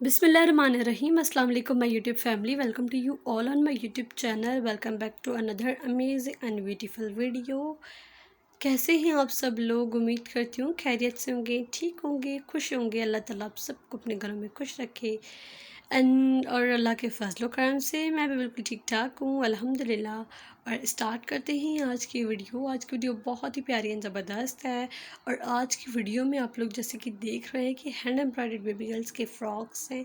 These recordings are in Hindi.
बिस्मिल्लाहिर्रहमानिर्रहीम। अस्सलाम वालेकुम my YouTube family, welcome to you all on my YouTube channel. Welcome back to another amazing and beautiful video. कैसे हैं आप सब लोग? उम्मीद करती हूँ खैरियत से होंगे, ठीक होंगे, खुश होंगे। अल्लाह ताला आप सबको अपने घरों में खुश रखे और अल्लाह के फजल करम से मैं भी बिल्कुल ठीक ठाक हूँ अल्हम्दुलिल्लाह। और स्टार्ट करते हैं आज की वीडियो। आज की वीडियो बहुत ही प्यारी एंड ज़बरदस्त है। और आज की वीडियो में आप लोग जैसे कि देख रहे हैं कि हैंड एम्ब्रॉयडर्ड बेबी गर्ल्स के फ्रॉक्स हैं।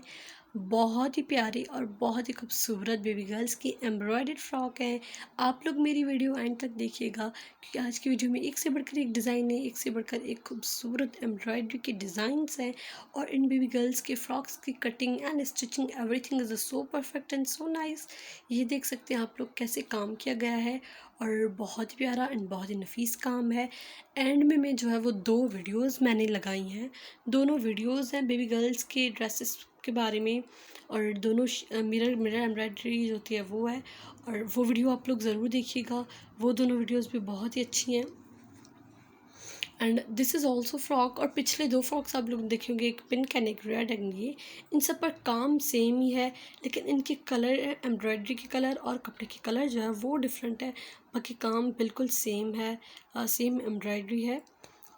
बहुत ही प्यारी और बहुत ही खूबसूरत बेबी गर्ल्स की एम्ब्रॉयडर्ड फ्रॉक है। आप लोग मेरी वीडियो एंड तक देखिएगा क्योंकि आज की वीडियो में एक से बढ़कर एक डिज़ाइन है, एक से बढ़कर एक खूबसूरत एम्ब्रॉयडरी के डिज़ाइंस हैं। और इन बेबी गर्ल्स के फ्रॉक्स की cutting and stitching everything is so perfect and so nice. ये देख सकते हैं आप लोग कैसे काम किया गया है और बहुत ही प्यारा एंड बहुत ही नफीस काम है। एंड में मैं जो है वो 2 वीडियोस मैंने लगाई हैं। दोनों वीडियोस हैं बेबी गर्ल्स के ड्रेसेस के बारे में और दोनों मिरर मिरर एम्ब्रॉयडरी होती है वो है। और वो वीडियो आप लोग ज़रूर देखिएगा, वो दोनों वीडियोस भी बहुत ही अच्छी हैं। And this is also frock. और पिछले 2 फ्रॉक्स आप लोग देखेंगे, एक पिंक एंड एक रेड एंड ये इन सब पर काम सेम ही है, लेकिन इनके कलर एम्ब्रॉयडरी के कलर और कपड़े के कलर जो है वो डिफरेंट है। बाकी काम बिल्कुल सेम है, सेम एम्ब्रॉयडरी है।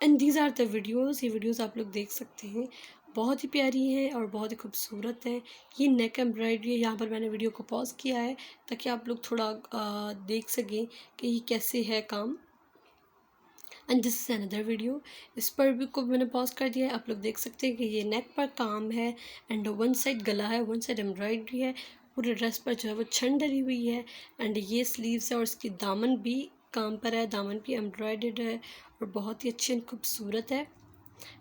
And these are the videos. ये वीडियोज़ आप लोग देख सकते हैं, बहुत ही प्यारी हैं और बहुत ही खूबसूरत हैं। ये नेक एम्ब्रॉयडरी है। यहाँ पर मैंने वीडियो को पॉज किया है ताकि आप लोग थोड़ा देख सकें कि ये कैसे है काम। And this is another video. इस पर भी को मैंने पॉज कर दिया है। आप लोग देख सकते हैं कि ये नेक पर काम है एंड वन साइड गला है, वन साइड एम्ब्रॉयडरी है। पूरे ड्रेस पर जो है वो छन डली हुई है। एंड ये स्लीव्स है और इसकी दामन भी काम पर है, दामन भी एम्ब्रॉयडर्ड है और बहुत ही अच्छी एंड खूबसूरत है।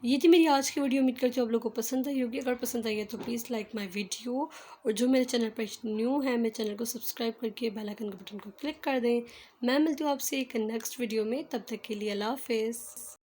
ये थी मेरी आज की वीडियो। उम्मीद करती हूँ आप लोगों को पसंद आई होगी। अगर पसंद आई है तो प्लीज़ लाइक माय वीडियो। और जो मेरे चैनल पर न्यू है, मेरे चैनल को सब्सक्राइब करके बेल आइकन के बटन को क्लिक कर दें। मैं मिलती हूँ आपसे एक नेक्स्ट वीडियो में, तब तक के लिए अल्लाह हाफिज़।